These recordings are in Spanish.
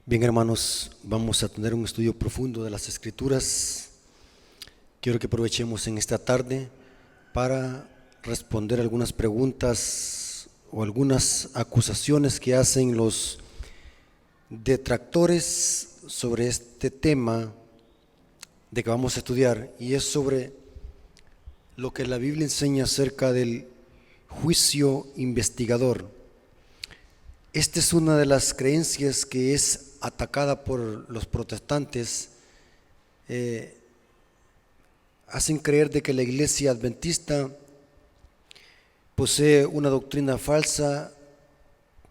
Bien, hermanos, vamos a tener un estudio profundo de las Escrituras. Quiero que aprovechemos en esta tarde para responder algunas preguntas o algunas acusaciones que hacen los detractores sobre este tema de que vamos a estudiar, y es sobre lo que la Biblia enseña acerca del juicio investigador. Esta es una de las creencias que es atacada por los protestantes. Hacen creer de que la iglesia adventista posee una doctrina falsa,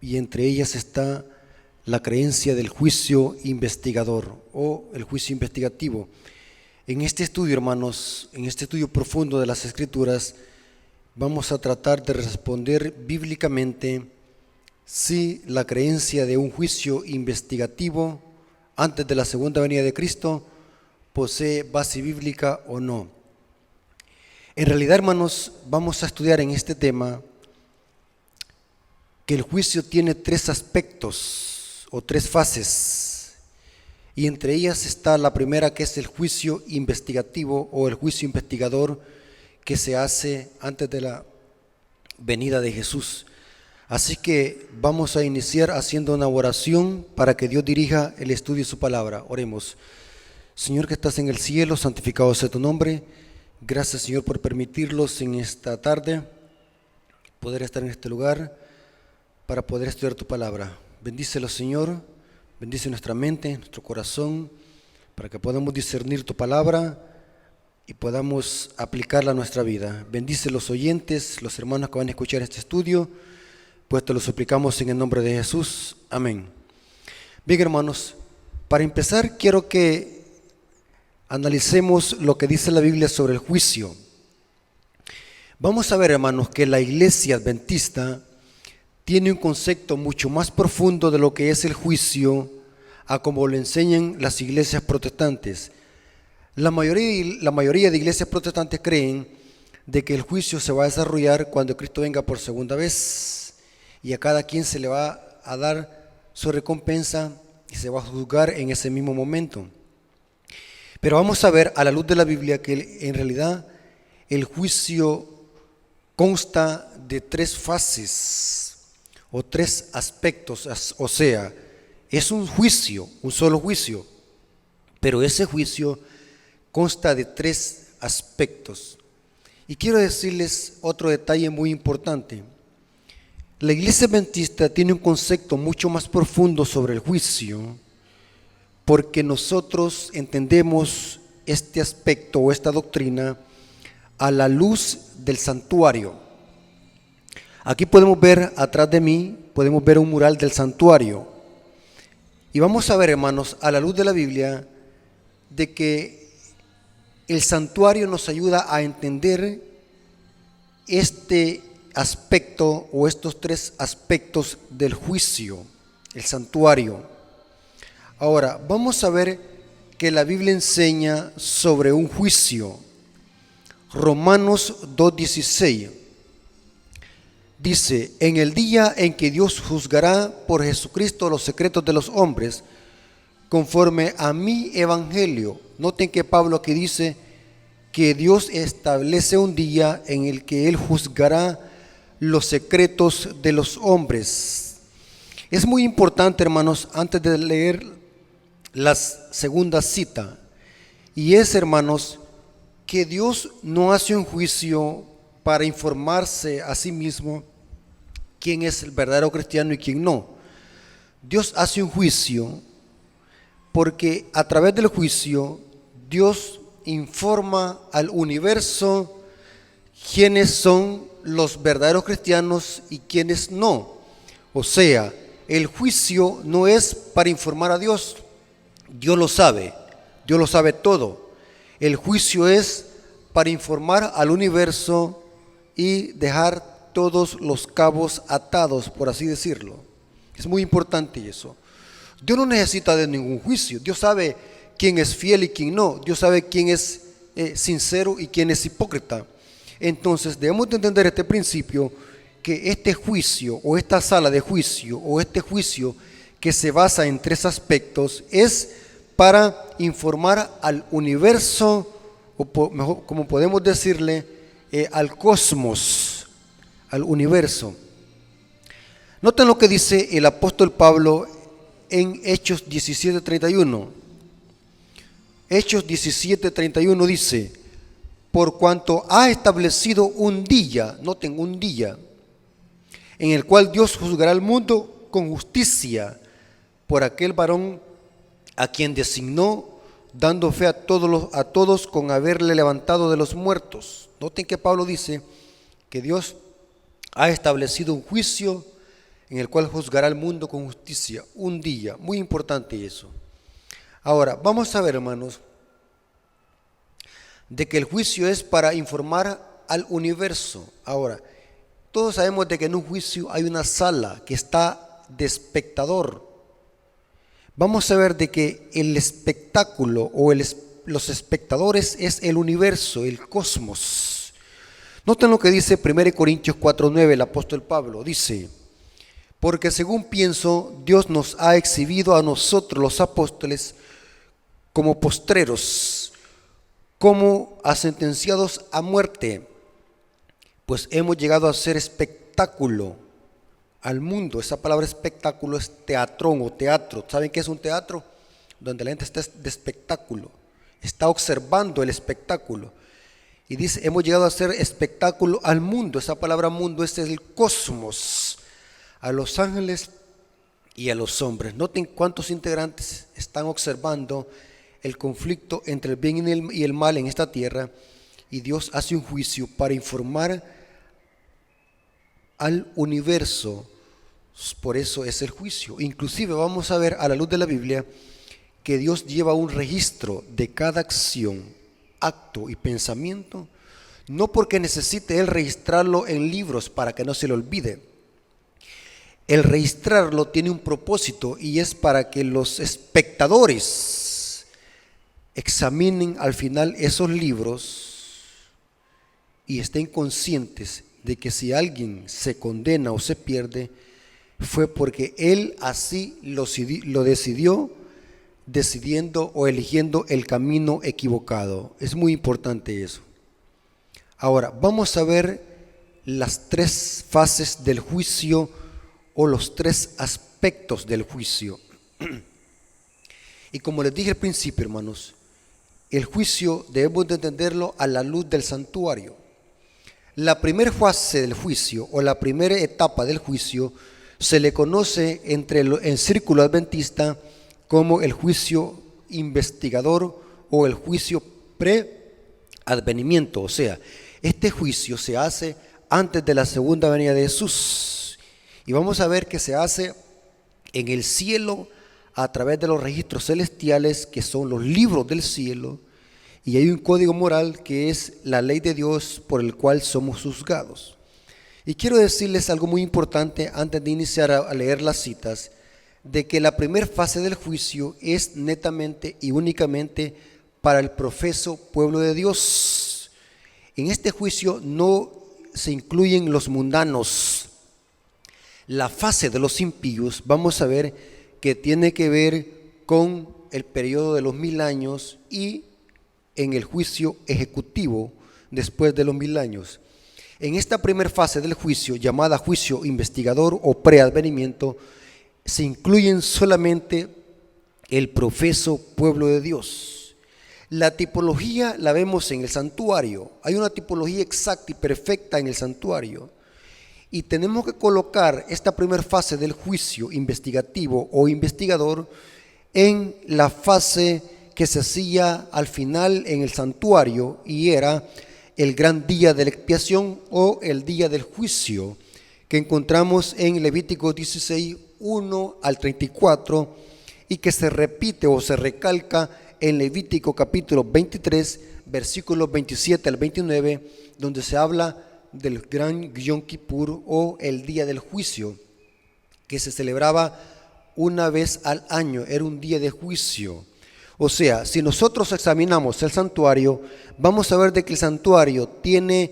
y entre ellas está la creencia del juicio investigador o el juicio investigativo. En este estudio, hermanos, en este estudio profundo de las Escrituras, vamos a tratar de responder bíblicamente si la creencia de un juicio investigativo antes de la segunda venida de Cristo posee base bíblica o no. En realidad, hermanos, vamos a estudiar en este tema que el juicio tiene tres aspectos o tres fases, y entre ellas está la primera, que es el juicio investigativo o el juicio investigador que se hace antes de la venida de Jesús. Así que vamos a iniciar haciendo una oración para que Dios dirija el estudio de su palabra. Oremos. Señor que estás en el cielo, santificado sea tu nombre. Gracias, Señor, por permitirnos en esta tarde poder estar en este lugar para poder estudiar tu palabra. Bendícelo, Señor, bendice nuestra mente, nuestro corazón, para que podamos discernir tu palabra y podamos aplicarla a nuestra vida. Bendice los oyentes, los hermanos que van a escuchar este estudio, pues te lo suplicamos en el nombre de Jesús. Amén. Bien, hermanos, para empezar quiero que analicemos lo que dice la Biblia sobre el juicio. Vamos a ver, hermanos, que la iglesia adventista tiene un concepto mucho más profundo de lo que es el juicio a como lo enseñan las iglesias protestantes. La mayoría de iglesias protestantes creen de que el juicio se va a desarrollar cuando Cristo venga por segunda vez, y a cada quien se le va a dar su recompensa y se va a juzgar en ese mismo momento. Pero vamos a ver a la luz de la Biblia que en realidad el juicio consta de tres fases o tres aspectos, o sea, es un juicio, un solo juicio, pero ese juicio consta de tres aspectos. Y quiero decirles otro detalle muy importante. La iglesia adventista tiene un concepto mucho más profundo sobre el juicio, porque nosotros entendemos este aspecto o esta doctrina a la luz del santuario. Aquí podemos ver, atrás de mí, podemos ver un mural del santuario. Y vamos a ver, hermanos, a la luz de la Biblia, de que el santuario nos ayuda a entender este aspecto o estos tres aspectos del juicio, el santuario. Ahora, vamos a ver que la Biblia enseña sobre un juicio. Romanos 2:16 dice: en el día en que Dios juzgará por Jesucristo los secretos de los hombres, conforme a mi evangelio. Noten que Pablo aquí dice que Dios establece un día en el que Él juzgará los secretos de los hombres. Es muy importante, hermanos, antes de leer la segunda cita, y es, hermanos, que Dios no hace un juicio para informarse a sí mismo quién es el verdadero cristiano y quién no. Dios hace un juicio porque a través del juicio Dios informa al universo quiénes son los verdaderos cristianos y quiénes no. O sea, el juicio no es para informar a Dios. Dios lo sabe todo. El juicio es para informar al universo y dejar todos los cabos atados, por así decirlo. Es muy importante eso. Dios no necesita de ningún juicio. Dios sabe quién es fiel y quién no. Dios sabe quién es sincero y quién es hipócrita. Entonces debemos de entender este principio, que este juicio o esta sala de juicio o este juicio que se basa en tres aspectos, es para informar al universo, o mejor, como podemos decirle, al cosmos, al universo. Noten lo que dice el apóstol Pablo en Hechos 17:31. Hechos 17:31 dice: por cuanto ha establecido un día, noten, un día, en el cual Dios juzgará al mundo con justicia por aquel varón a quien designó, dando fe a todos con haberle levantado de los muertos. Noten que Pablo dice que Dios ha establecido un juicio en el cual juzgará al mundo con justicia, un día, muy importante eso. Ahora, vamos a ver, hermanos, de que el juicio es para informar al universo. Ahora, todos sabemos de que en un juicio hay una sala que está de espectador. Vamos a ver de que el espectáculo o los espectadores es el universo, el cosmos. Noten lo que dice 1 Corintios 4:9, el apóstol Pablo. Dice: porque según pienso, Dios nos ha exhibido a nosotros los apóstoles como postreros, como a sentenciados a muerte, pues hemos llegado a ser espectáculo al mundo. Esa palabra espectáculo es teatrón o teatro. ¿Saben qué es un teatro? Donde la gente está de espectáculo, está observando el espectáculo. Y dice, hemos llegado a ser espectáculo al mundo. Esa palabra mundo es el cosmos, a los ángeles y a los hombres. Noten cuántos integrantes están observando el conflicto entre el bien y el mal en esta tierra, y Dios hace un juicio para informar al universo. Por eso es el juicio. Inclusive vamos a ver a la luz de la Biblia que Dios lleva un registro de cada acción, acto y pensamiento, no porque necesite Él registrarlo en libros para que no se le olvide. El registrarlo tiene un propósito, y es para que los espectadores examinen al final esos libros y estén conscientes de que si alguien se condena o se pierde, fue porque Él así lo decidió, decidiendo o eligiendo el camino equivocado. Es muy importante eso. Ahora, vamos a ver las tres fases del juicio o los tres aspectos del juicio. Y como les dije al principio, hermanos, el juicio debemos de entenderlo a la luz del santuario. La primera fase del juicio o la primera etapa del juicio se le conoce en círculo adventista como el juicio investigador o el juicio pre-advenimiento. O sea, este juicio se hace antes de la segunda venida de Jesús. Y vamos a ver que se hace en el cielo a través de los registros celestiales, que son los libros del cielo, y hay un código moral que es la ley de Dios por el cual somos juzgados. Y quiero decirles algo muy importante antes de iniciar a leer las citas, de que la primera fase del juicio es netamente y únicamente para el profeso pueblo de Dios. En este juicio no se incluyen los mundanos. La fase de los impíos, vamos a ver que tiene que ver con el periodo de los 1000 años y en el juicio ejecutivo después de los 1000 años. En esta primera fase del juicio, llamada juicio investigador o preadvenimiento, se incluyen solamente el profeso pueblo de Dios. La tipología la vemos en el santuario. Hay una tipología exacta y perfecta en el santuario. Y tenemos que colocar esta primera fase del juicio investigativo o investigador en la fase que se hacía al final en el santuario, y era el gran día de la expiación o el día del juicio, que encontramos en Levítico 16, 1 al 34, y que se repite o se recalca en Levítico capítulo 23, versículos 27 al 29, donde se habla del gran Yom Kippur o el día del juicio, que se celebraba una vez al año, era un día de juicio. O sea, si nosotros examinamos el santuario, vamos a ver de que el santuario tiene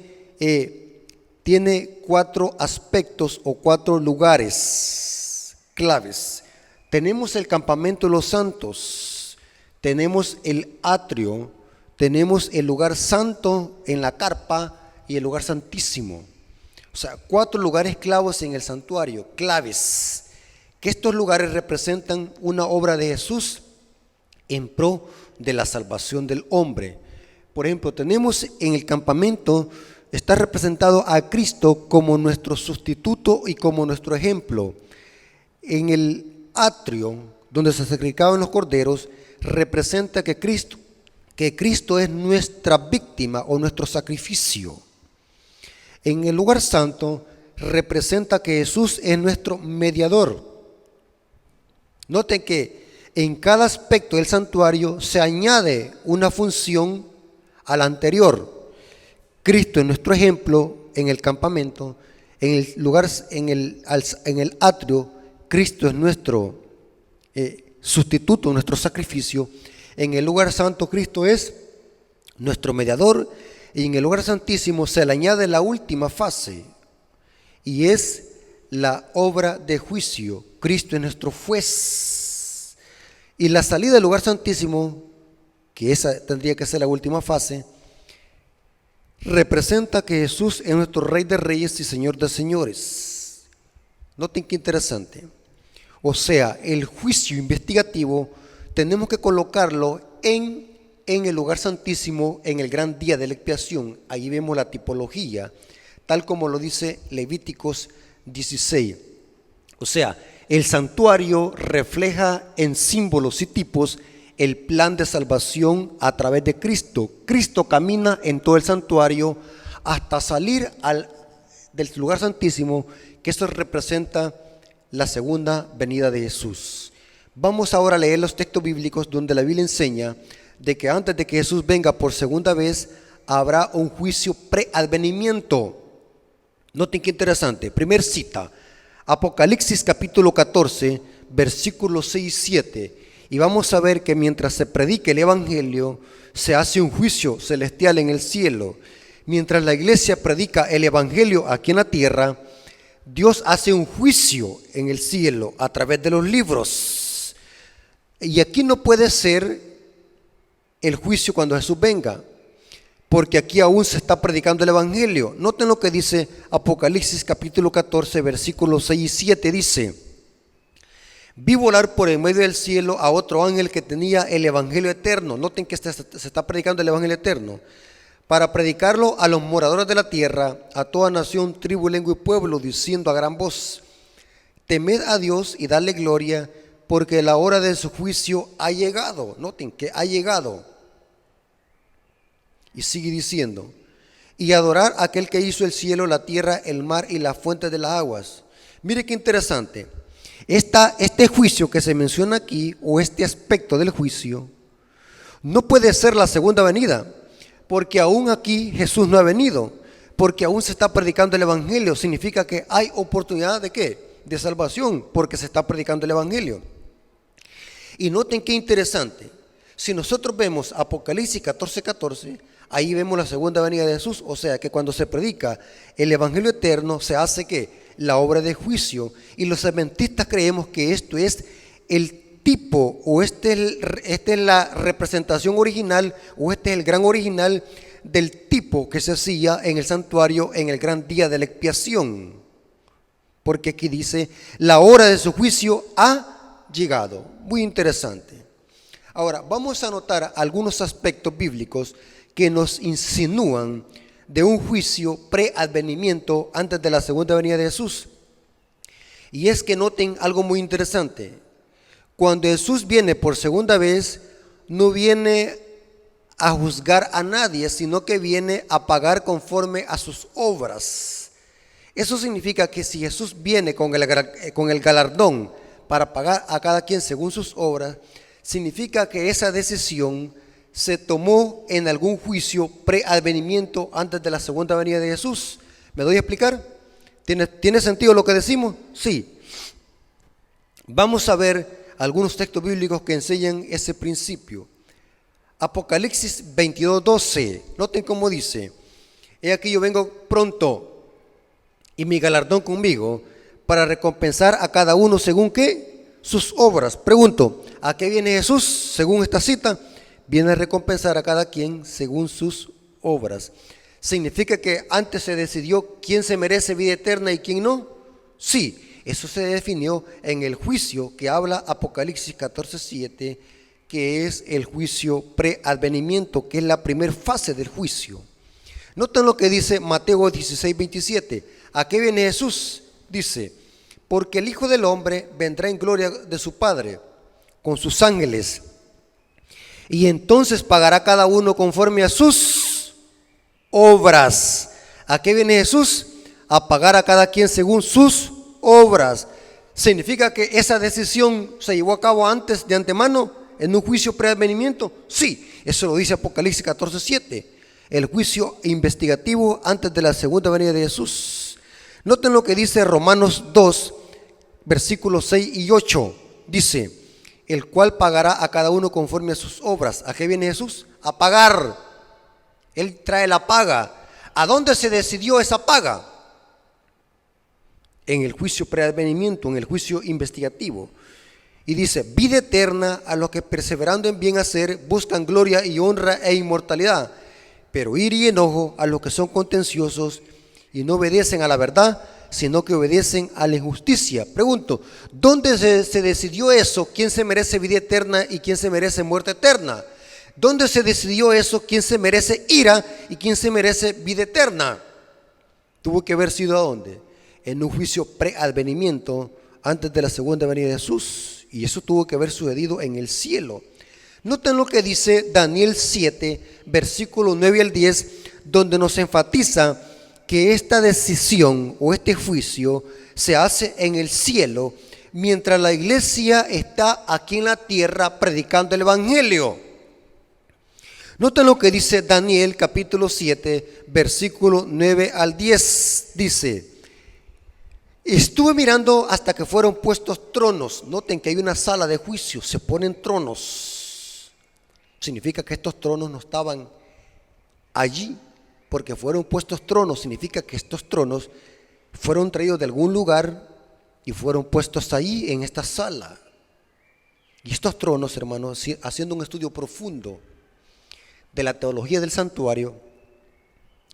4 aspectos o 4 lugares claves. tenemos el campamento de los santos, tenemos el atrio, tenemos el lugar santo en la carpa y el lugar santísimo. O sea, 4 lugares claves en el santuario, claves, que estos lugares representan una obra de Jesús en pro de la salvación del hombre. Por ejemplo, tenemos en el campamento, está representado a Cristo como nuestro sustituto y como nuestro ejemplo. En el atrio, donde se sacrificaban los corderos, representa que Cristo es nuestra víctima o nuestro sacrificio. En el lugar santo representa que Jesús es nuestro mediador. Noten que en cada aspecto del santuario se añade una función a la anterior. Cristo es nuestro ejemplo en el campamento, en el lugar, en el atrio, Cristo es nuestro sustituto, nuestro sacrificio. En el lugar santo, Cristo es nuestro mediador, y en el lugar santísimo se le añade la última fase, y es la obra de juicio. Cristo es nuestro juez. Y la salida del lugar santísimo, que esa tendría que ser la última fase, representa que Jesús es nuestro Rey de Reyes y Señor de Señores. Noten qué interesante. O sea, el juicio investigativo tenemos que colocarlo en el lugar santísimo, en el gran día de la expiación. Ahí vemos la tipología, tal como lo dice Levíticos 16. O sea, el santuario refleja en símbolos y tipos el plan de salvación a través de Cristo. Cristo camina en todo el santuario hasta salir del lugar santísimo, que eso representa la segunda venida de Jesús. Vamos ahora a leer los textos bíblicos donde la Biblia enseña de que antes de que Jesús venga por segunda vez habrá un juicio preadvenimiento. Noten qué interesante. Primer cita, Apocalipsis capítulo 14, versículos 6 y 7. Y vamos a ver que mientras se predica el evangelio, se hace un juicio celestial en el cielo. Mientras la iglesia predica el evangelio aquí en la tierra, Dios hace un juicio en el cielo a través de los libros. Y aquí no puede ser el juicio cuando Jesús venga, porque aquí aún se está predicando el evangelio. Noten lo que dice Apocalipsis capítulo 14, versículos 6 y 7. Dice: vi volar por el medio del cielo a otro ángel que tenía el evangelio eterno. Noten que se está predicando el evangelio eterno, para predicarlo a los moradores de la tierra, a toda nación, tribu, lengua y pueblo, diciendo a gran voz: temed a Dios y dadle gloria, porque la hora de su juicio ha llegado. Noten que ha llegado. Y sigue diciendo: y adorar a aquel que hizo el cielo, la tierra, el mar y la fuente de las aguas. Mire qué interesante. Este juicio que se menciona aquí, o este aspecto del juicio, no puede ser la segunda venida, porque aún aquí Jesús no ha venido, porque aún se está predicando el evangelio. Significa que hay oportunidad de ¿qué? De salvación, porque se está predicando el evangelio. Y noten qué interesante. Si nosotros vemos Apocalipsis 14:14, ahí vemos la segunda venida de Jesús. O sea que cuando se predica el evangelio eterno, se hace ¿qué? La obra de juicio. Y los adventistas creemos que esto es el tipo, o esta es la representación original, o este es el gran original del tipo que se hacía en el santuario en el gran día de la expiación. Porque aquí dice: la hora de su juicio ha llegado. Muy interesante. Ahora, vamos a notar algunos aspectos bíblicos que nos insinúan de un juicio preadvenimiento antes de la segunda venida de Jesús. Y es que noten algo muy interesante. Cuando Jesús viene por segunda vez, no viene a juzgar a nadie, sino que viene a pagar conforme a sus obras. Eso significa que si Jesús viene con el galardón para pagar a cada quien según sus obras, significa que esa decisión se tomó en algún juicio preadvenimiento antes de la segunda venida de Jesús. ¿Me doy a explicar? ¿Tiene sentido lo que decimos? Sí. Vamos a ver algunos textos bíblicos que enseñan ese principio. Apocalipsis 22:12. Noten cómo dice: he aquí yo vengo pronto, y mi galardón conmigo, para recompensar a cada uno según ¿qué? sus obras. Pregunto, ¿a qué viene Jesús según esta cita? Viene a recompensar a cada quien según sus obras. ¿Significa que antes se decidió quién se merece vida eterna y quién no? Sí, eso se definió en el juicio que habla Apocalipsis 14:7, que es el juicio preadvenimiento, que es la primera fase del juicio. Noten lo que dice Mateo 16:27. ¿A qué viene Jesús? Dice, porque el Hijo del Hombre vendrá en gloria de su Padre con sus ángeles, y entonces pagará cada uno conforme a sus obras. ¿A qué viene Jesús? A pagar a cada quien según sus obras. ¿Significa que esa decisión se llevó a cabo antes de antemano en un juicio preadvenimiento? Sí, eso lo dice Apocalipsis 14:7, el juicio investigativo antes de la segunda venida de Jesús. Noten lo que dice Romanos 2, versículos 6 y 8. Dice, el cual pagará a cada uno conforme a sus obras. ¿A qué viene Jesús? A pagar. Él trae la paga. ¿A dónde se decidió esa paga? En el juicio preadvenimiento, en el juicio investigativo. Y dice, vida eterna a los que perseverando en bien hacer buscan gloria y honra e inmortalidad, pero ira y enojo a los que son contenciosos y no obedecen a la verdad, sino que obedecen a la injusticia. Pregunto, ¿dónde se decidió eso? ¿Quién se merece vida eterna y quién se merece muerte eterna? ¿Dónde se decidió eso? ¿Quién se merece ira y quién se merece vida eterna? Tuvo que haber sido ¿a dónde? En un juicio preadvenimiento antes de la segunda venida de Jesús, y eso tuvo que haber sucedido en el cielo. Noten lo que dice Daniel 7, versículos 9 al 10, donde nos enfatiza que esta decisión o este juicio se hace en el cielo mientras la iglesia está aquí en la tierra predicando el evangelio. Noten lo que dice Daniel capítulo 7, versículo 9 al 10. Dice, estuve mirando hasta que fueron puestos tronos. Noten que hay una sala de juicio, se ponen tronos. Significa que estos tronos no estaban allí porque fueron puestos tronos. Significa que estos tronos fueron traídos de algún lugar y fueron puestos ahí en esta sala. Y estos tronos, hermanos, haciendo un estudio profundo de la teología del santuario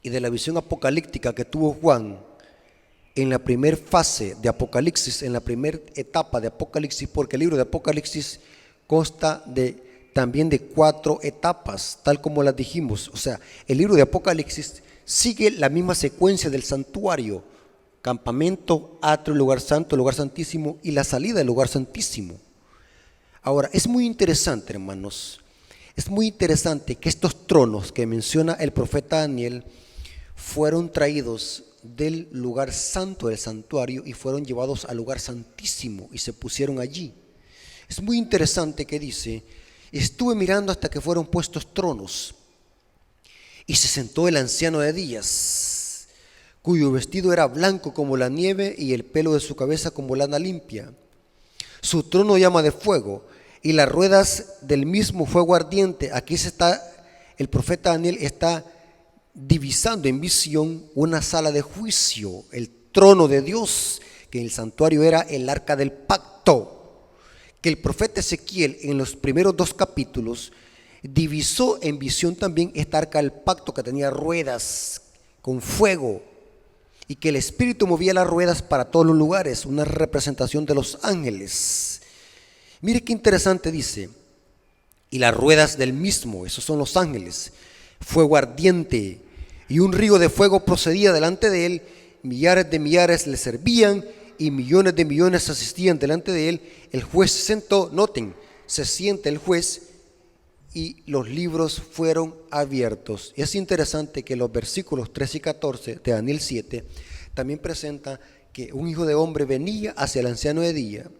y de la visión apocalíptica que tuvo Juan en la primera fase de Apocalipsis, en la primera etapa de Apocalipsis, porque el libro de Apocalipsis consta también de 4 etapas, tal como las dijimos. O sea, el libro de Apocalipsis sigue la misma secuencia del santuario: campamento, atrio, lugar santo, lugar santísimo y la salida del lugar santísimo. Ahora, es muy interesante, hermanos, es muy interesante que estos tronos que menciona el profeta Daniel fueron traídos del lugar santo del santuario y fueron llevados al lugar santísimo y se pusieron allí. Es muy interesante que dice, estuve mirando hasta que fueron puestos tronos y se sentó el anciano de días, cuyo vestido era blanco como la nieve y el pelo de su cabeza como lana limpia. Su trono llama de fuego y las ruedas del mismo fuego ardiente. Aquí el profeta Daniel está divisando en visión una sala de juicio, el trono de Dios, que en el santuario era el arca del pacto, que el profeta Ezequiel en los primeros 2 capítulos divisó en visión también esta arca del pacto que tenía ruedas con fuego y que el Espíritu movía las ruedas para todos los lugares, una representación de los ángeles. Mire qué interesante dice, y las ruedas del mismo, esos son los ángeles, fuego ardiente, y un río de fuego procedía delante de él, millares de millares le servían y millones de millones asistían delante de él. El juez se sentó, noten, se sienta el juez y los libros fueron abiertos. Y es interesante que los versículos 13 y 14 de Daniel 7 también presenta que un hijo de hombre venía hacia el anciano de día.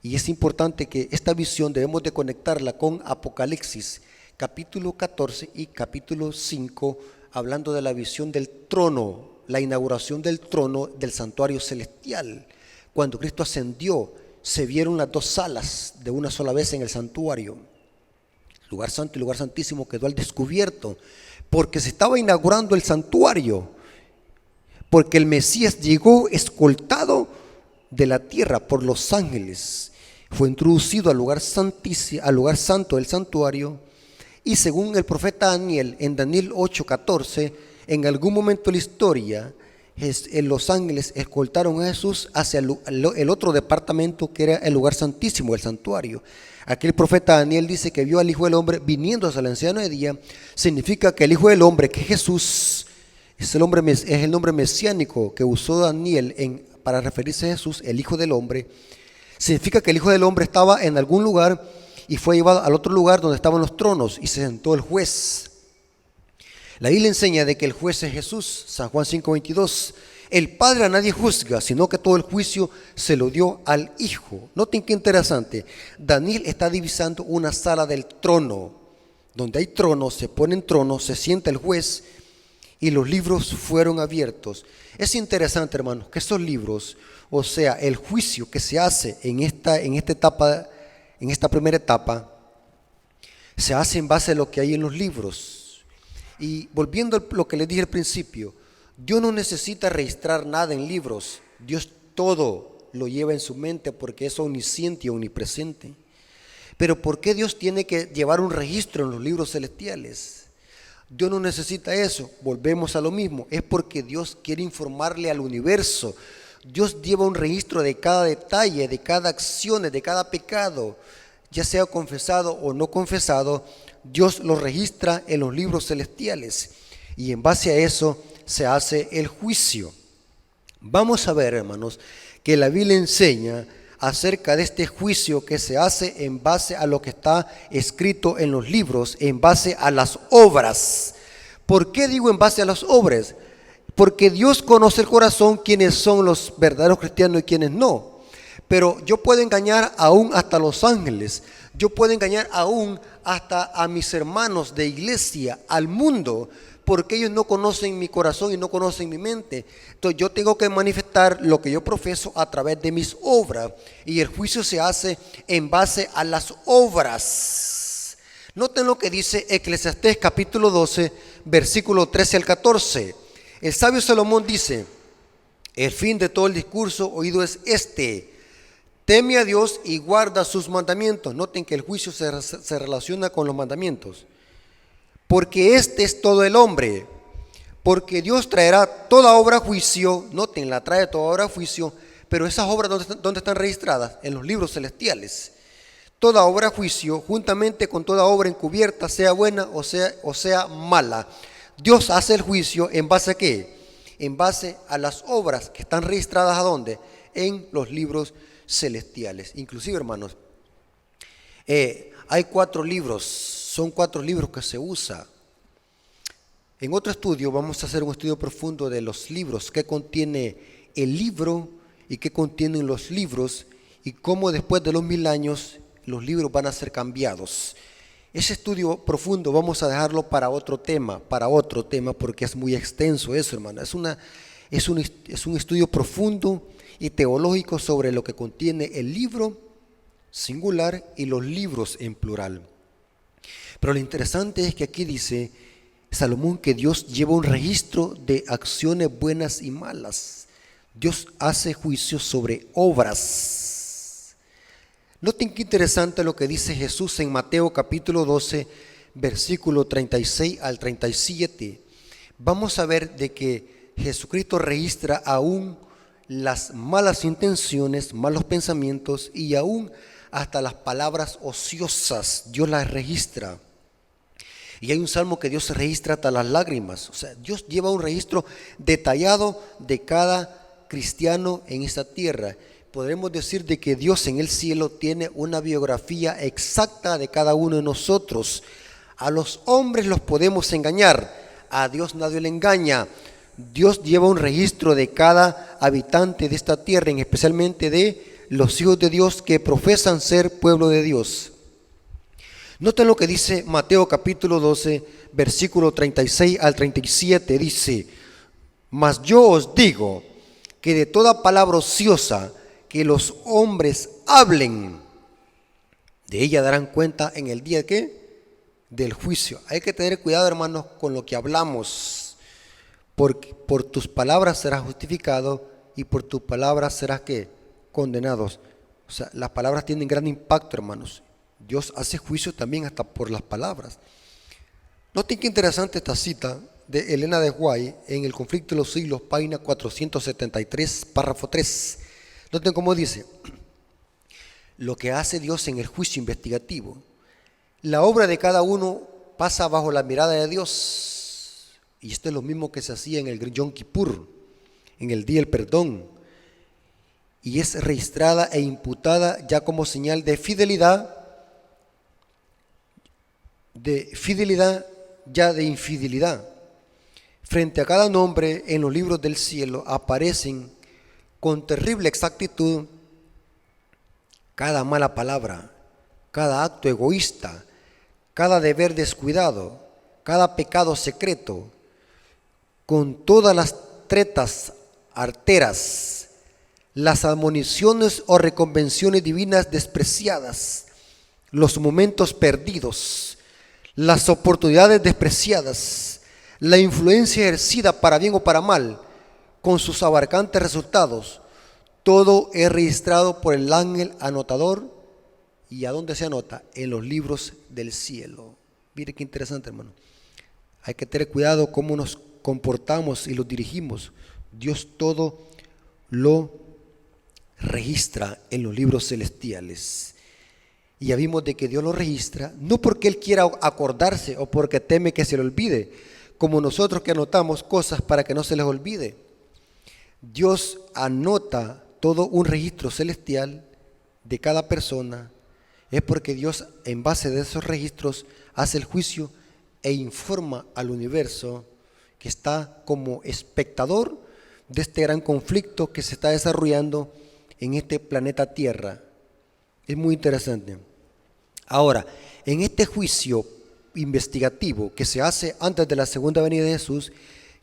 Y es importante que esta visión debemos de conectarla con Apocalipsis capítulo 14 y capítulo 5, hablando de la visión del trono, la inauguración del trono del santuario celestial. Cuando Cristo ascendió, se vieron las 2 salas de una sola vez en el santuario. El lugar santo y el lugar santísimo quedó al descubierto, porque se estaba inaugurando el santuario, porque el Mesías llegó escoltado de la tierra por los ángeles. fue introducido al lugar santísimo, al lugar santo del santuario, y según el profeta Daniel, en Daniel 8:14, en algún momento de la historia, los ángeles escoltaron a Jesús hacia el otro departamento que era el lugar santísimo, el santuario. Aquí el profeta Daniel dice que vio al Hijo del Hombre viniendo hacia el anciano de día. Significa que el Hijo del Hombre, que es Jesús, es el nombre mesiánico que usó Daniel para referirse a Jesús, el Hijo del Hombre. Significa que el Hijo del Hombre estaba en algún lugar y fue llevado al otro lugar donde estaban los tronos y se sentó el juez. La Biblia enseña de que el juez es Jesús, San Juan 5:22. El Padre a nadie juzga, sino que todo el juicio se lo dio al Hijo. Noten qué interesante. Daniel está divisando una sala del trono. Donde hay tronos, se ponen tronos, se sienta el juez y los libros fueron abiertos. Es interesante, hermanos, que esos libros, o sea, el juicio que se hace en esta primera etapa, se hace en base a lo que hay en los libros. Y volviendo a lo que les dije al principio, Dios no necesita registrar nada en libros. Dios todo lo lleva en su mente porque es omnisciente y omnipresente. Pero ¿por qué Dios tiene que llevar un registro en los libros celestiales? Dios no necesita eso. Volvemos a lo mismo. Es porque Dios quiere informarle al universo. Dios lleva un registro de cada detalle, de cada acción, de cada pecado, ya sea confesado o no confesado. Dios lo registra en los libros celestiales y en base a eso se hace el juicio. Vamos a ver, hermanos, que la Biblia enseña acerca de este juicio que se hace en base a lo que está escrito en los libros, en base a las obras. ¿Por qué digo en base a las obras? Porque Dios conoce el corazón, quiénes son los verdaderos cristianos y quiénes no. Pero yo puedo engañar aún hasta los ángeles. Yo puedo engañar aún hasta a mis hermanos de iglesia, al mundo, porque ellos no conocen mi corazón y no conocen mi mente. Entonces yo tengo que manifestar lo que yo profeso a través de mis obras, y el juicio se hace en base a las obras. Noten lo que dice Eclesiastés capítulo 12, versículo 13 al 14. El sabio Salomón dice: el fin de todo el discurso oído es este: teme a Dios y guarda sus mandamientos. Noten que el juicio se relaciona con los mandamientos. Porque este es todo el hombre. Porque Dios traerá toda obra a juicio. Noten, la trae toda obra a juicio. Pero esas obras, ¿dónde están registradas? En los libros celestiales. Toda obra a juicio, juntamente con toda obra encubierta, sea buena o sea mala. Dios hace el juicio en base a ¿qué? En base a las obras que están registradas ¿a dónde? En los libros celestiales. Inclusive, hermanos, hay 4 libros, son 4 libros que se usa. En otro estudio vamos a hacer un estudio profundo de los libros, qué contiene el libro y qué contienen los libros, y cómo después de los 1000 años los libros van a ser cambiados. Ese estudio profundo vamos a dejarlo para otro tema, porque es muy extenso eso, hermano. Es un estudio profundo y teológico sobre lo que contiene el libro singular y los libros en plural. Pero lo interesante es que aquí dice Salomón que Dios lleva un registro de acciones buenas y malas. Dios hace juicio sobre obras. Noten qué interesante lo que dice Jesús en Mateo capítulo 12, versículo 36 al 37. Vamos a ver de que Jesucristo registra aún las malas intenciones, malos pensamientos y aún hasta las palabras ociosas. Dios las registra. Y hay un salmo que Dios registra hasta las lágrimas. O sea, Dios lleva un registro detallado de cada cristiano en esta tierra. Podremos decir de que Dios en el cielo tiene una biografía exacta de cada uno de nosotros. A los hombres los podemos engañar, a Dios nadie le engaña. Dios lleva un registro de cada habitante de esta tierra, y especialmente de los hijos de Dios que profesan ser pueblo de Dios. Noten lo que dice Mateo capítulo 12, versículo 36 al 37. Dice: mas yo os digo que de toda palabra ociosa que los hombres hablen, de ella darán cuenta en el día ¿qué? Del juicio. Hay que tener cuidado, hermanos, con lo que hablamos, porque por tus palabras serás justificado y por tus palabras serás ¿qué? Condenados. O sea, las palabras tienen gran impacto, hermanos. Dios hace juicio también hasta por las palabras. Noten qué interesante esta cita de Elena de White en El conflicto de los siglos, página 473, párrafo 3. Noten cómo dice: lo que hace Dios en el juicio investigativo. La obra de cada uno pasa bajo la mirada de Dios. Y esto es lo mismo que se hacía en el Yom Kippur, en el Día del Perdón. Y es registrada e imputada ya como señal de fidelidad, ya de infidelidad. Frente a cada nombre en los libros del cielo aparecen con terrible exactitud cada mala palabra, cada acto egoísta, cada deber descuidado, cada pecado secreto, con todas las tretas arteras, las admoniciones o reconvenciones divinas despreciadas, los momentos perdidos, las oportunidades despreciadas, la influencia ejercida para bien o para mal, con sus abarcantes resultados. Todo es registrado por el ángel anotador. ¿Y a dónde se anota? En los libros del cielo. Mire qué interesante, hermano. Hay que tener cuidado cómo nos comportamos y los dirigimos. Dios todo lo registra en los libros celestiales. Y ya vimos de que Dios lo registra, no porque Él quiera acordarse o porque teme que se le olvide, como nosotros que anotamos cosas para que no se les olvide. Dios anota todo un registro celestial de cada persona. Es porque Dios, en base de esos registros, hace el juicio e informa al universo que está como espectador de este gran conflicto que se está desarrollando en este planeta Tierra. Es muy interesante. Ahora, en este juicio investigativo que se hace antes de la segunda venida de Jesús,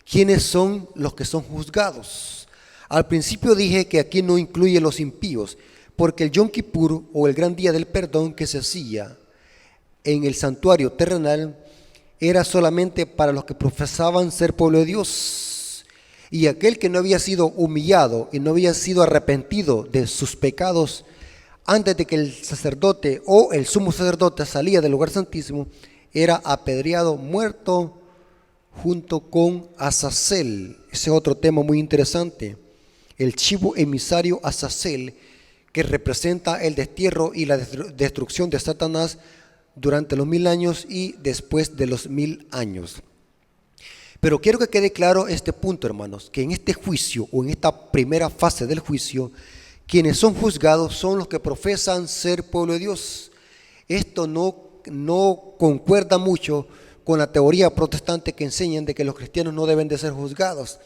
¿quiénes son los que son juzgados? Al principio dije que aquí no incluye los impíos, porque el Yom Kippur o el gran día del perdón que se hacía en el santuario terrenal era solamente para los que profesaban ser pueblo de Dios. Y aquel que no había sido humillado y no había sido arrepentido de sus pecados antes de que el sacerdote o el sumo sacerdote salía del lugar santísimo, era apedreado, muerto junto con Azazel. Ese es otro tema muy interesante. El chivo emisario Azazel, que representa el destierro y la destrucción de Satanás durante los 1000 años y después de los 1000 años. Pero quiero que quede claro este punto, hermanos, que en este juicio o en esta primera fase del juicio, quienes son juzgados son los que profesan ser pueblo de Dios. Esto no concuerda mucho con la teoría protestante que enseñan de que los cristianos no deben de ser juzgados,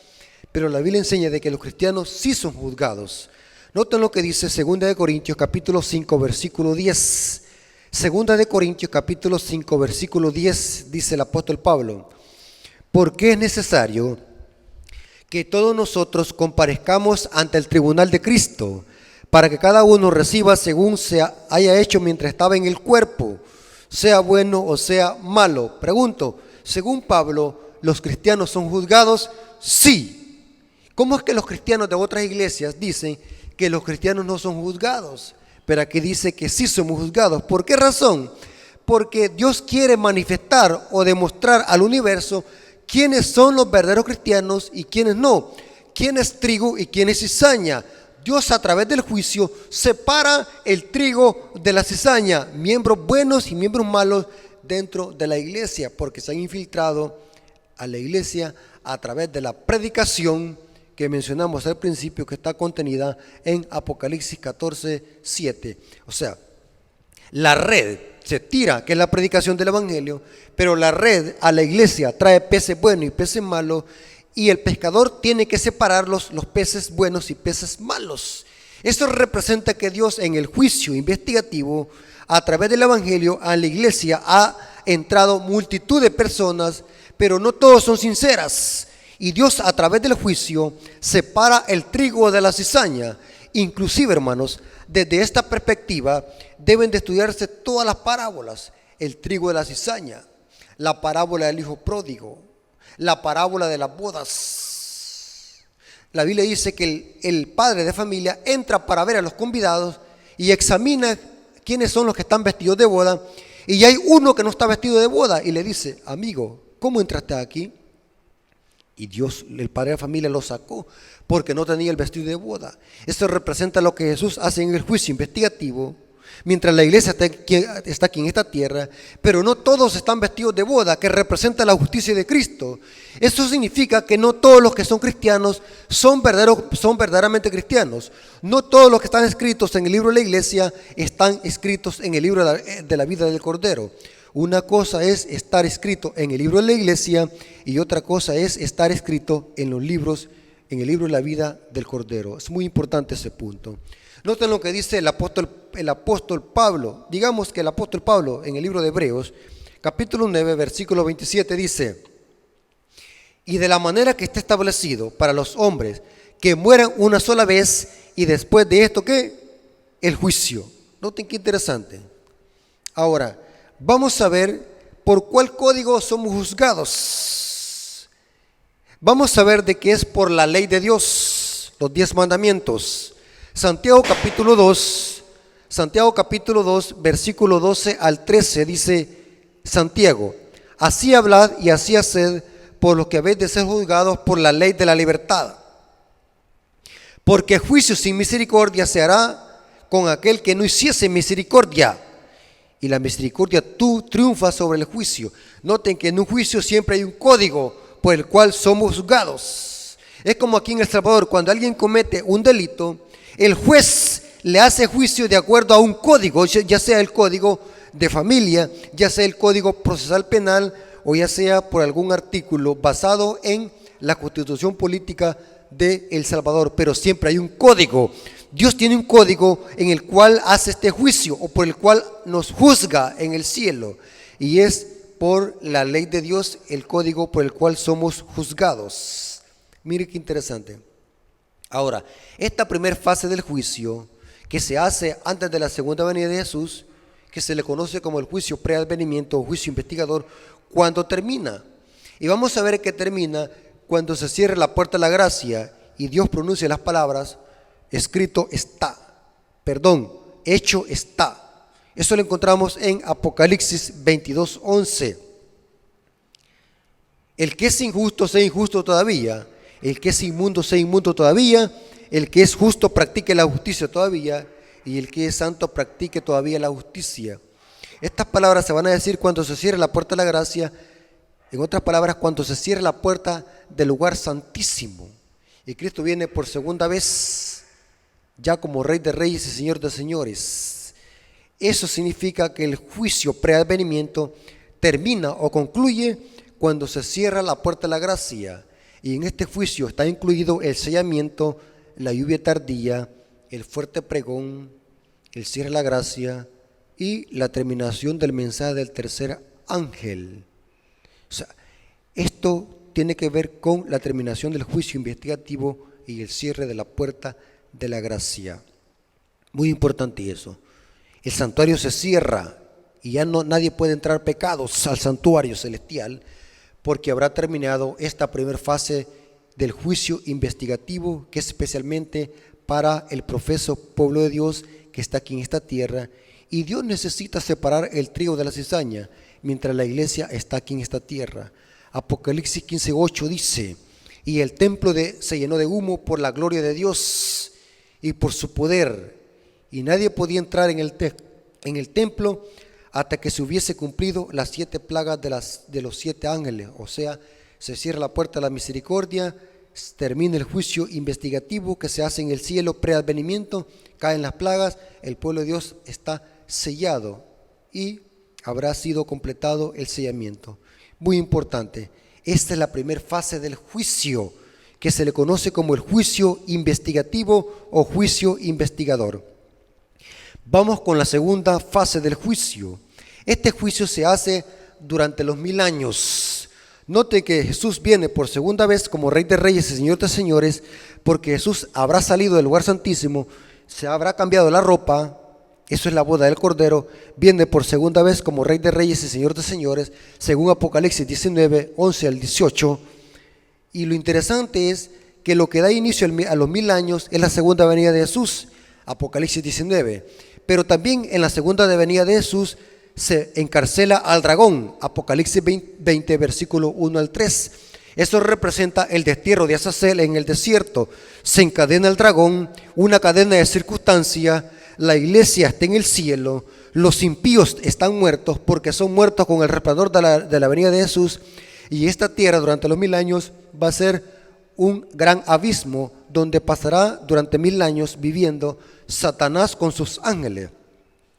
pero la Biblia enseña de que los cristianos sí son juzgados. Noten lo que dice 2 Corintios capítulo 5 versículo 10. 2 Corintios capítulo 5 versículo 10 dice el apóstol Pablo: porque es necesario que todos nosotros comparezcamos ante el tribunal de Cristo, para que cada uno reciba según se haya hecho mientras estaba en el cuerpo, sea bueno o sea malo. Pregunto, según Pablo, ¿los cristianos son juzgados? Sí. ¿Cómo es que los cristianos de otras iglesias dicen que los cristianos no son juzgados, pero aquí dice que sí somos juzgados? ¿Por qué razón? Porque Dios quiere manifestar o demostrar al universo quiénes son los verdaderos cristianos y quiénes no, quién es trigo y quién es cizaña. Dios, a través del juicio, separa el trigo de la cizaña, miembros buenos y miembros malos dentro de la iglesia, porque se han infiltrado a la iglesia a través de la predicación que mencionamos al principio, que está contenida en Apocalipsis 14:7. O sea, la red se tira, que es la predicación del evangelio, pero la red a la iglesia trae peces buenos y peces malos, y el pescador tiene que separar los peces buenos y peces malos. Esto representa que Dios, en el juicio investigativo, a través del evangelio, a la iglesia ha entrado multitud de personas, pero no todos son sinceras. Y Dios, a través del juicio, separa el trigo de la cizaña. Inclusive, hermanos, desde esta perspectiva deben de estudiarse todas las parábolas: el trigo de la cizaña, la parábola del hijo pródigo, la parábola de las bodas. La Biblia dice que el padre de familia entra para ver a los convidados y examina quiénes son los que están vestidos de boda, y hay uno que no está vestido de boda, y le dice: amigo, ¿cómo entraste aquí? Y Dios, el padre de familia, lo sacó porque no tenía el vestido de boda. Esto representa lo que Jesús hace en el juicio investigativo, mientras la iglesia está aquí en esta tierra, pero no todos están vestidos de boda, que representa la justicia de Cristo. Eso significa que no todos los que son cristianos son verdaderamente cristianos. No todos los que están escritos en el libro de la iglesia están escritos en el libro de la vida del Cordero. Una cosa es estar escrito en el libro de la iglesia y otra cosa es estar escrito en el libro de la vida del Cordero. Es muy importante ese punto. Noten lo que dice el apóstol Pablo. Digamos que el apóstol Pablo en el libro de Hebreos, capítulo 9, versículo 27 dice: y de la manera que está establecido para los hombres que mueran una sola vez, y después de esto, ¿qué? El juicio. Noten qué interesante. Ahora, vamos a ver por cuál código somos juzgados. Vamos a ver de qué es por la ley de Dios, los 10 mandamientos. Santiago capítulo 2, versículo 12 al 13 dice Santiago: así hablad y así haced por los que habéis de ser juzgados por la ley de la libertad. Porque juicio sin misericordia se hará con aquel que no hiciese misericordia. Y la misericordia triunfa sobre el juicio. Noten que en un juicio siempre hay un código por el cual somos juzgados. Es como aquí en El Salvador, cuando alguien comete un delito, el juez le hace juicio de acuerdo a un código, ya sea el código de familia, ya sea el código procesal penal, o ya sea por algún artículo basado en la constitución política de El Salvador. Pero siempre hay un código. Dios tiene un código en el cual hace este juicio, o por el cual nos juzga en el cielo, y es por la ley de Dios el código por el cual somos juzgados. Mire qué interesante. Ahora, esta primera fase del juicio, que se hace antes de la segunda venida de Jesús, que se le conoce como el juicio preadvenimiento o juicio investigador, ¿cuándo termina? Y vamos a ver que termina cuando se cierre la puerta de la gracia y Dios pronuncia las palabras: escrito está, hecho está. Eso lo encontramos en Apocalipsis 22:11. El que es injusto sea injusto todavía, el que es inmundo sea inmundo todavía, el que es justo practique la justicia todavía, y el que es santo practique todavía la justicia. Estas palabras se van a decir cuando se cierre la puerta de la gracia. En otras palabras, cuando se cierre la puerta del lugar santísimo y Cristo viene por segunda vez, ya como Rey de Reyes y Señor de Señores. Eso significa que el juicio preadvenimiento termina o concluye cuando se cierra la puerta de la gracia. Y en este juicio está incluido el sellamiento, la lluvia tardía, el fuerte pregón, el cierre de la gracia y la terminación del mensaje del tercer ángel. O sea, esto tiene que ver con la terminación del juicio investigativo y el cierre de la puerta de la gracia. Muy importante eso. El santuario se cierra y ya nadie puede entrar pecados al santuario celestial, porque habrá terminado esta primera fase del juicio investigativo, que es especialmente para el profeso pueblo de Dios que está aquí en esta tierra. Y Dios necesita separar el trigo de la cizaña mientras la iglesia está aquí en esta tierra. Apocalipsis 15:8 dice: y el templo se llenó de humo por la gloria de Dios y por su poder, y nadie podía entrar en el templo hasta que se hubiese cumplido las 7 plagas de los 7 ángeles. O sea, se cierra la puerta de la misericordia, termina el juicio investigativo que se hace en el cielo, preadvenimiento, caen las plagas, el pueblo de Dios está sellado y habrá sido completado el sellamiento. Muy importante, esta es la primera fase del juicio, que se le conoce como el juicio investigativo o juicio investigador. Vamos con la segunda fase del juicio. Este juicio se hace durante los 1000 años. Note que Jesús viene por segunda vez como Rey de Reyes y Señor de Señores, porque Jesús habrá salido del lugar santísimo, se habrá cambiado la ropa, eso es la boda del Cordero, viene por segunda vez como Rey de Reyes y Señor de Señores, según Apocalipsis 19, 11 al 18. Y lo interesante es que lo que da inicio a los 1000 años es la segunda venida de Jesús, Apocalipsis 19. pero también en la segunda venida de Jesús se encarcela al dragón, Apocalipsis 20, versículo 1 al 3. Eso representa el destierro de Azazel en el desierto. Se encadena el dragón, una cadena de circunstancia, la iglesia está en el cielo, los impíos están muertos porque son muertos con el resplandor de la venida de Jesús, y esta tierra durante los 1000 años va a ser un gran abismo donde pasará durante 1000 años viviendo Satanás con sus ángeles.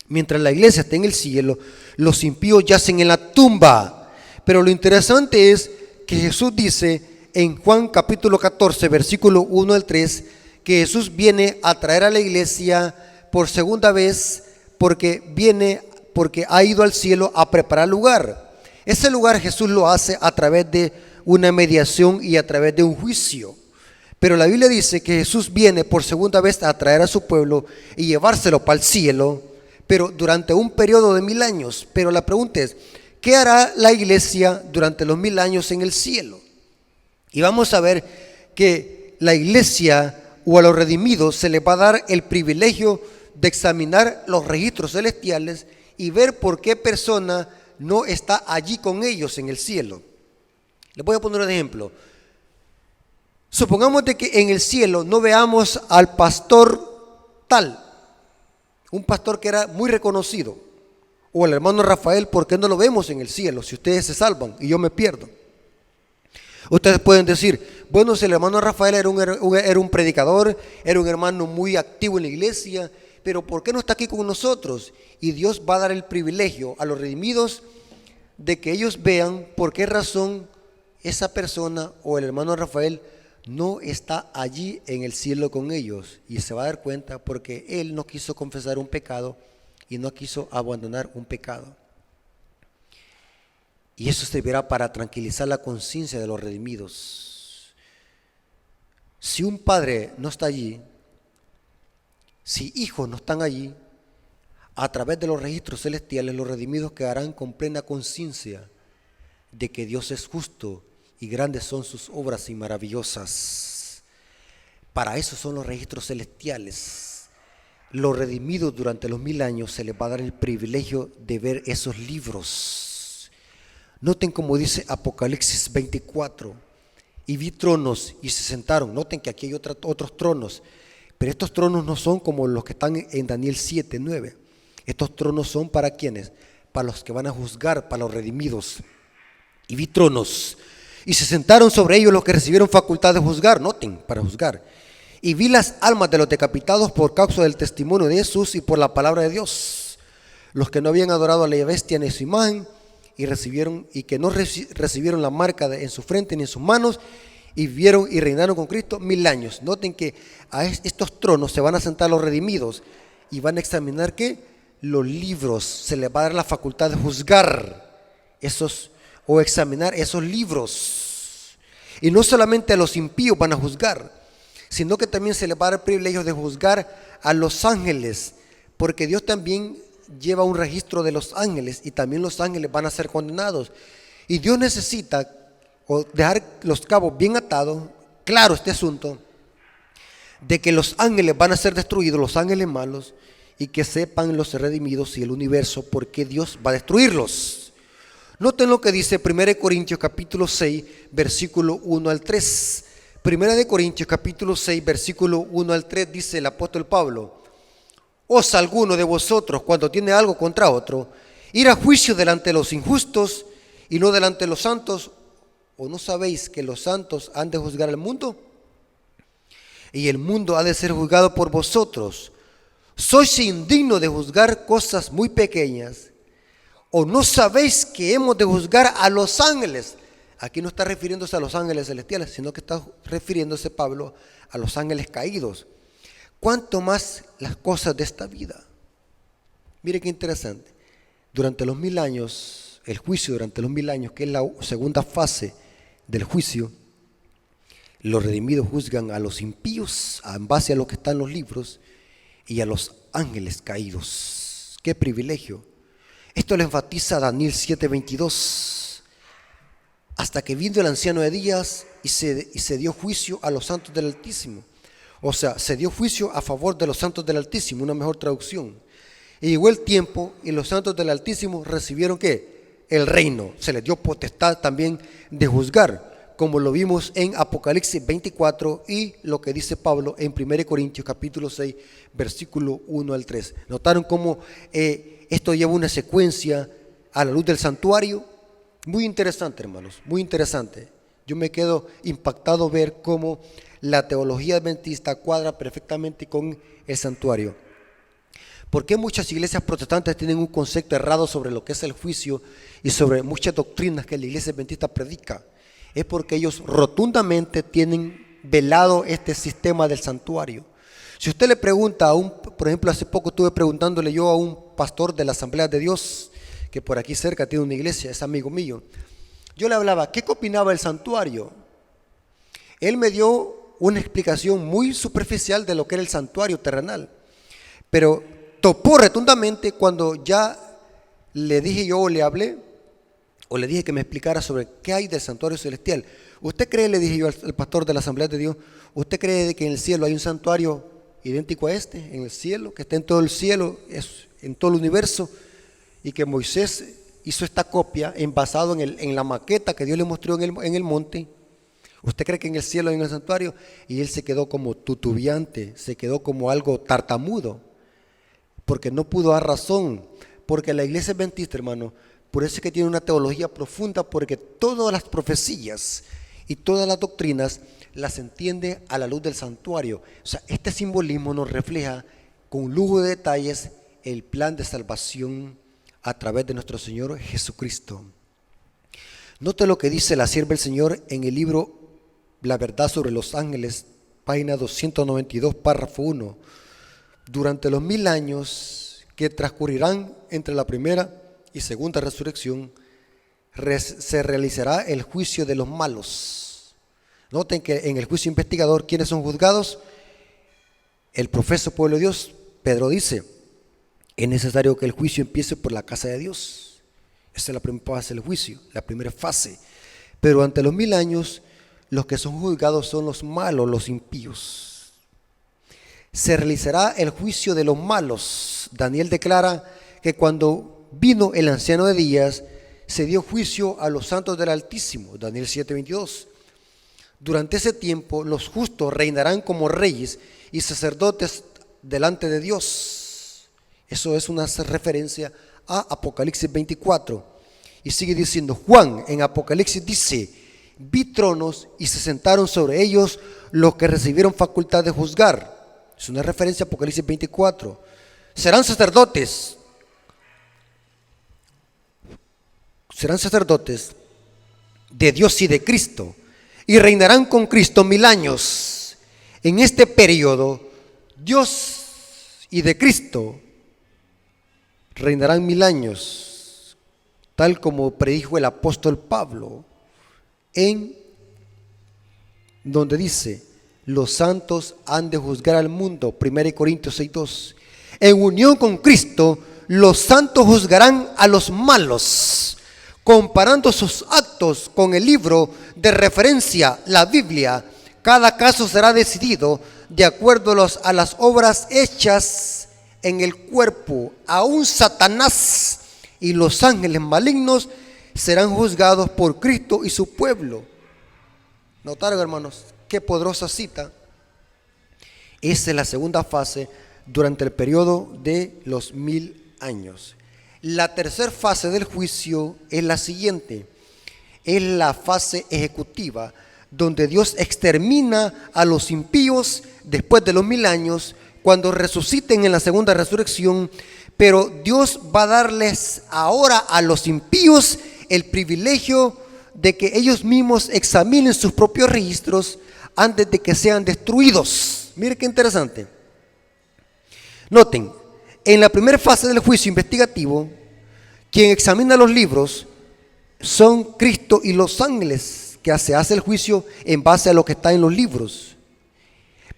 Mientras la iglesia está en el cielo, los impíos yacen en la tumba. Pero lo interesante es que Jesús dice en Juan capítulo 14, versículo 1 al 3, que Jesús viene a traer a la iglesia por segunda vez porque ha ido al cielo a preparar lugar. Ese lugar Jesús lo hace a través de una mediación y a través de un juicio. Pero la Biblia dice que Jesús viene por segunda vez a traer a su pueblo y llevárselo para el cielo, pero durante un periodo de 1000 años. Pero la pregunta es, ¿qué hará la iglesia durante los 1000 años en el cielo? Y vamos a ver que la iglesia o a los redimidos se les va a dar el privilegio de examinar los registros celestiales y ver por qué persona no está allí con ellos en el cielo. Les voy a poner un ejemplo. Supongamos de que en el cielo no veamos al pastor tal, un pastor que era muy reconocido, o el hermano Rafael. ¿Por qué no lo vemos en el cielo si ustedes se salvan y yo me pierdo? Ustedes pueden decir, bueno, si el hermano Rafael era un predicador, era un hermano muy activo en la iglesia, pero ¿por qué no está aquí con nosotros? Y Dios va a dar el privilegio a los redimidos de que ellos vean por qué razón esa persona o el hermano Rafael no está allí en el cielo con ellos, y se va a dar cuenta porque él no quiso confesar un pecado y no quiso abandonar un pecado. Y eso servirá para tranquilizar la conciencia de los redimidos. Si un padre no está allí, si hijos no están allí, a través de los registros celestiales los redimidos quedarán con plena conciencia de que Dios es justo y grandes son sus obras y maravillosas. Para eso son los registros celestiales. Los redimidos durante los 1000 años se les va a dar el privilegio de ver esos libros. Noten como dice Apocalipsis 24, y vi tronos y se sentaron. Noten que aquí hay otros tronos, pero estos tronos no son como los que están en Daniel 7, 9. Estos tronos son para ¿quiénes? Para los que van a juzgar, para los redimidos. Y vi tronos, y se sentaron sobre ellos los que recibieron facultad de juzgar. Noten, para juzgar. Y vi las almas de los decapitados por causa del testimonio de Jesús y por la palabra de Dios, los que no habían adorado a la bestia ni a su imagen, y que no recibieron la marca en su frente ni en sus manos, y vivieron y reinaron con Cristo 1000 años. Noten que a estos tronos se van a sentar los redimidos y van a examinar ¿qué? Los libros. Se les va a dar la facultad de juzgar esos o examinar esos libros. Y no solamente a los impíos van a juzgar, sino que también se les va a dar el privilegio de juzgar a los ángeles, porque Dios también lleva un registro de los ángeles y también los ángeles van a ser condenados. Y Dios necesita dejar los cabos bien atados, claro este asunto, de que los ángeles van a ser destruidos, los ángeles malos, y que sepan los redimidos y el universo por qué Dios va a destruirlos. Noten lo que dice 1 Corintios capítulo 6, versículo 1 al 3. 1 Corintios capítulo 6, versículo 1 al 3 dice el apóstol Pablo: ¿Osa alguno de vosotros, cuando tiene algo contra otro, ir a juicio delante de los injustos y no delante de los santos? ¿O no sabéis que los santos han de juzgar al mundo? Y el mundo ha de ser juzgado por vosotros. ¿Sois indignos de juzgar cosas muy pequeñas? ¿O no sabéis que hemos de juzgar a los ángeles? Aquí no está refiriéndose a los ángeles celestiales, sino que está refiriéndose Pablo a los ángeles caídos. ¿Cuánto más las cosas de esta vida? Mire qué interesante. Durante los 1000 años, el juicio durante los 1000 años, que es la segunda fase del juicio, los redimidos juzgan a los impíos en base a lo que está en los libros y a los ángeles caídos. ¡Qué privilegio! Esto lo enfatiza Daniel 7:22. Hasta que vino el anciano de días y se dio juicio a los santos del Altísimo. O sea, se dio juicio a favor de los santos del Altísimo, una mejor traducción. Y llegó el tiempo y los santos del Altísimo recibieron ¿qué? El reino. Se les dio potestad también de juzgar, como lo vimos en Apocalipsis 24 y lo que dice Pablo en 1 Corintios capítulo 6, versículo 1 al 3. ¿Notaron cómo esto lleva una secuencia a la luz del santuario? Muy interesante, hermanos, muy interesante. Yo me quedo impactado ver cómo la teología adventista cuadra perfectamente con el santuario. ¿Por qué muchas iglesias protestantes tienen un concepto errado sobre lo que es el juicio y sobre muchas doctrinas que la iglesia adventista predica? Es porque ellos rotundamente tienen velado este sistema del santuario. Si usted le pregunta por ejemplo, hace poco estuve preguntándole yo a un pastor de la Asamblea de Dios, que por aquí cerca tiene una iglesia, es amigo mío. Yo le hablaba, ¿qué opinaba del santuario? Él me dio una explicación muy superficial de lo que era el santuario terrenal, pero topó rotundamente cuando ya le dije yo o le hablé, o le dije que me explicara sobre qué hay del santuario celestial. ¿Usted cree, le dije yo al pastor de la Asamblea de Dios, usted cree que en el cielo hay un santuario idéntico a este, en el cielo, que está en todo el cielo, en todo el universo, y que Moisés hizo esta copia basado en la maqueta que Dios le mostró en el monte? ¿Usted cree que en el cielo hay un santuario? Y él se quedó como tutubiante, se quedó como algo tartamudo, porque no pudo dar razón, porque la iglesia adventista, hermano, por eso es que tiene una teología profunda, porque todas las profecías y todas las doctrinas las entiende a la luz del santuario. O sea, este simbolismo nos refleja con lujo de detalles el plan de salvación a través de nuestro Señor Jesucristo. Note lo que dice la sierva del Señor en el libro La verdad sobre los ángeles, página 292, párrafo 1. Durante los 1000 años que transcurrirán entre la primera y segunda resurrección, se realizará el juicio de los malos. Noten que en el juicio investigador, ¿quiénes son juzgados? El profeso pueblo de Dios. Pedro dice, es necesario que el juicio empiece por la casa de Dios. Esa es la primera fase del juicio, la primera fase. Pero ante los 1000 años, los que son juzgados son los malos, los impíos. Se realizará el juicio de los malos. Daniel declara que cuando vino el anciano de días, se dio juicio a los santos del Altísimo. Daniel 7:22. Durante ese tiempo, los justos reinarán como reyes y sacerdotes delante de Dios. Eso es una referencia a Apocalipsis 24. Y sigue diciendo, Juan en Apocalipsis dice, vi tronos y se sentaron sobre ellos los que recibieron facultad de juzgar. Es una referencia a Apocalipsis 24. Serán sacerdotes de Dios y de Cristo, y reinarán con Cristo 1000 años. En este periodo, Dios y de Cristo reinarán 1000 años, tal como predijo el apóstol Pablo, en donde dice, los santos han de juzgar al mundo, 1 Corintios 6:2. En unión con Cristo, los santos juzgarán a los malos, comparando sus actos con el libro de referencia, la Biblia. Cada caso será decidido de acuerdo a las obras hechas en el cuerpo. Aún Satanás y los ángeles malignos serán juzgados por Cristo y su pueblo. ¿Notaron, hermanos? Qué poderosa cita. Esa es la segunda fase durante el periodo de los 1000 años. La tercera fase del juicio es la siguiente. Es la fase ejecutiva, donde Dios extermina a los impíos después de los 1000 años, cuando resuciten en la segunda resurrección. Pero Dios va a darles ahora a los impíos el privilegio de que ellos mismos examinen sus propios registros antes de que sean destruidos. Mire qué interesante. Noten, en la primera fase del juicio investigativo, quien examina los libros son Cristo y los ángeles, que se hace el juicio en base a lo que está en los libros.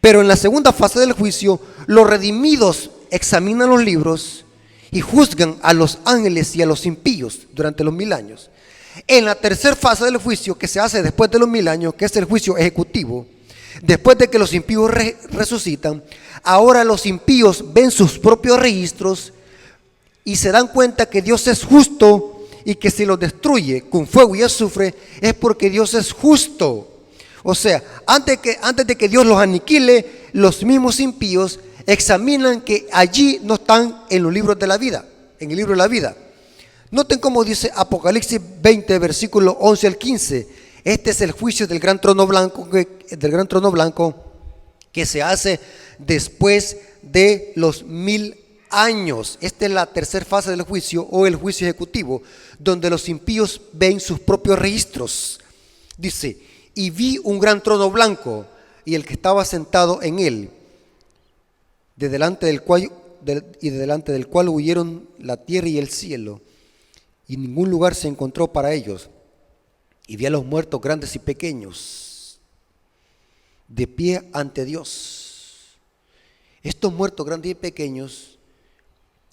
Pero en la segunda fase del juicio, los redimidos examinan los libros y juzgan a los ángeles y a los impíos durante los 1000 años. En la tercera fase del juicio, que se hace después de los 1000 años, que es el juicio ejecutivo, después de que los impíos resucitan, ahora los impíos ven sus propios registros, y se dan cuenta que Dios es justo y que si los destruye con fuego y azufre es porque Dios es justo. O sea, antes de que Dios los aniquile, los mismos impíos examinan que allí no están en los libros de la vida, en el libro de la vida. Noten cómo dice Apocalipsis 20, versículo 11 al 15. Este es el juicio del gran trono blanco que se hace después de los 1000 años. Esta es la tercera fase del juicio, o el juicio ejecutivo, donde los impíos ven sus propios registros. Dice: y vi un gran trono blanco y el que estaba sentado en él, de delante del cual huyeron la tierra y el cielo, y ningún lugar se encontró para ellos. Y vi a los muertos grandes y pequeños de pie ante Dios. Estos muertos grandes y pequeños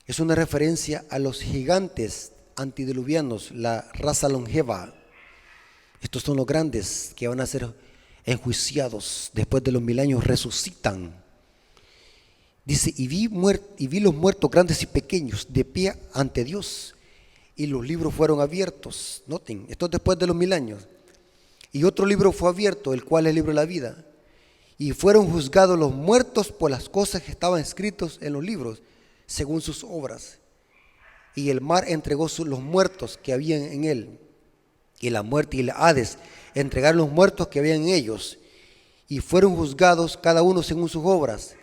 es una referencia a los gigantes antediluvianos, la raza longeva. Estos son los grandes que van a ser enjuiciados después de los 1000 años, resucitan. Dice: y vi los muertos grandes y pequeños de pie ante Dios, y los libros fueron abiertos. Noten, esto es después de los 1000 años. Y otro libro fue abierto, el cual es el libro de la vida. Y fueron juzgados los muertos por las cosas que estaban escritos en los libros, según sus obras. Y el mar entregó los muertos que habían en él. Y la muerte y el Hades entregaron los muertos que habían en ellos. Y fueron juzgados cada uno según sus obras.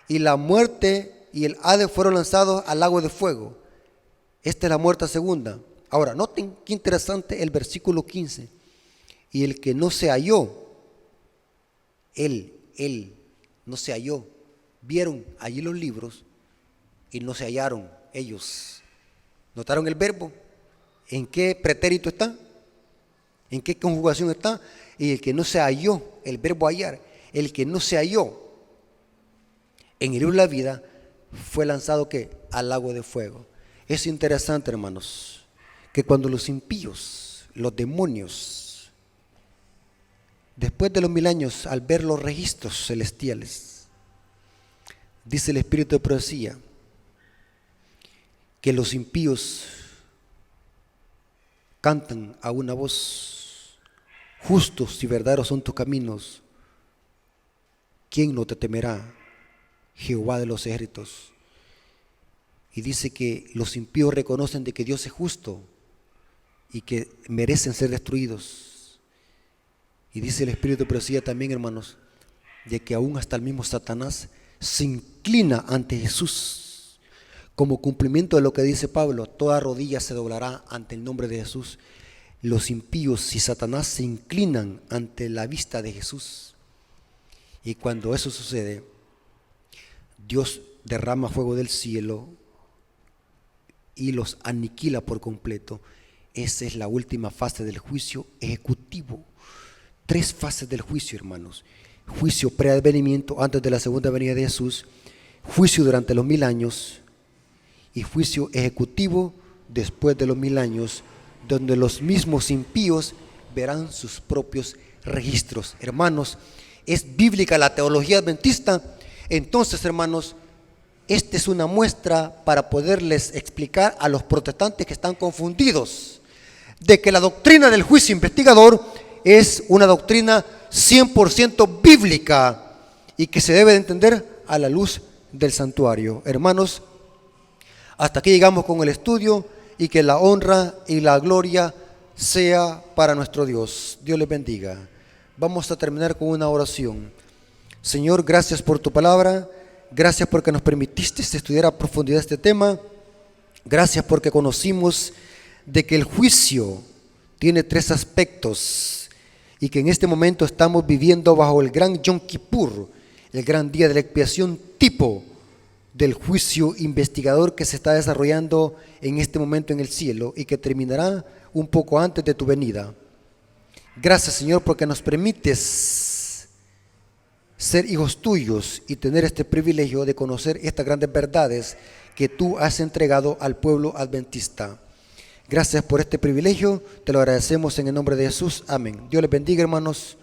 Y la muerte y el Hades fueron lanzados al lago de fuego. Esta es la muerte segunda. Ahora, noten qué interesante el versículo 15. Y el que no se halló, él no se halló. Vieron allí los libros y no se hallaron ellos. ¿Notaron el verbo? ¿En qué pretérito está? ¿En qué conjugación está? Y el que no se halló, el verbo hallar, el que no se halló en el libro de la vida fue lanzado ¿qué? Al lago de fuego. Es interesante, hermanos, que cuando los impíos, los demonios, después de los 1000 años, al ver los registros celestiales, dice el Espíritu de profecía que los impíos cantan a una voz: justos y verdaderos son tus caminos, ¿quién no te temerá? Jehová de los ejércitos. Y dice que los impíos reconocen de que Dios es justo y que merecen ser destruidos. Y dice el Espíritu de profecía también, hermanos, de que aún hasta el mismo Satanás se inclina ante Jesús, como cumplimiento de lo que dice Pablo: toda rodilla se doblará ante el nombre de Jesús. Los impíos y Satanás se inclinan ante la vista de Jesús. Y cuando eso sucede, Dios derrama fuego del cielo y los aniquila por completo. Esa es la última fase del juicio ejecutivo. 3 fases del juicio, hermanos: juicio preadvenimiento, antes de la segunda venida de Jesús; juicio durante los 1000 años; y juicio ejecutivo después de los 1000 años, donde los mismos impíos verán sus propios registros. Hermanos, ¿es bíblica la teología adventista? Entonces, hermanos, esta es una muestra para poderles explicar a los protestantes que están confundidos de que la doctrina del juicio investigador es una doctrina 100% bíblica y que se debe de entender a la luz del santuario. Hermanos, hasta aquí llegamos con el estudio, y que la honra y la gloria sea para nuestro Dios. Dios les bendiga. Vamos a terminar con una oración. Señor, gracias por tu palabra. Gracias porque nos permitiste estudiar a profundidad este tema. Gracias porque conocimos de que el juicio tiene 3 aspectos y que en este momento estamos viviendo bajo el gran Yom Kippur, el gran día de la expiación, tipo del juicio investigador que se está desarrollando en este momento en el cielo y que terminará un poco antes de tu venida. Gracias, Señor, porque nos permites ser hijos tuyos y tener este privilegio de conocer estas grandes verdades que tú has entregado al pueblo adventista. Gracias por este privilegio, te lo agradecemos en el nombre de Jesús. Amén. Dios les bendiga, hermanos.